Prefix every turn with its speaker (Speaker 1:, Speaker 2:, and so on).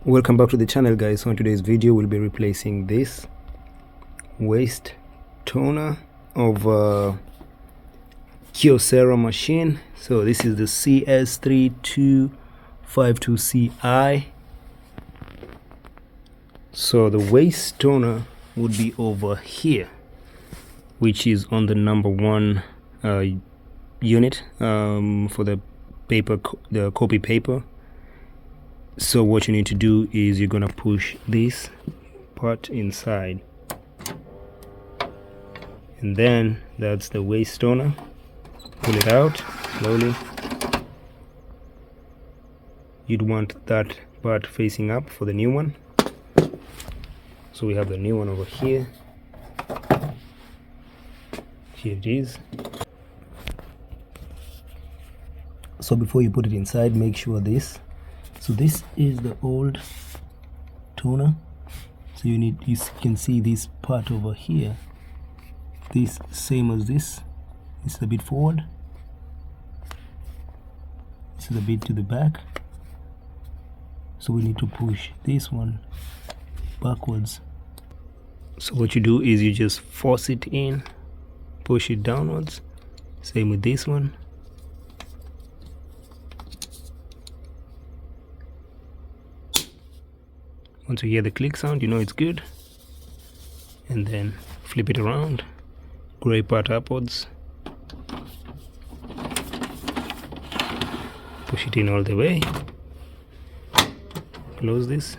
Speaker 1: Welcome back to the channel, guys. So in today's video we'll be replacing this waste toner of Kyocera machine. So this is the CS3252CI. So the waste toner would be over here, which is on the number 1 unit for the paper, the copy paper. So what you need to do is you're gonna push this part inside, and then that's the waste toner. Pull it out slowly. You'd want that part facing up for the new one. So we have the new one over here. Here it is. So before you put it inside, make sure this. So this is the old toner. So you can see this part over here. This same as this. This is a bit forward. This is a bit to the back. So we need to push this one backwards. So what you do is you just force it in, push it downwards. Same with this one. Once you hear the click sound, you know it's good. And then flip it around, gray part upwards, push it in all the way, close this.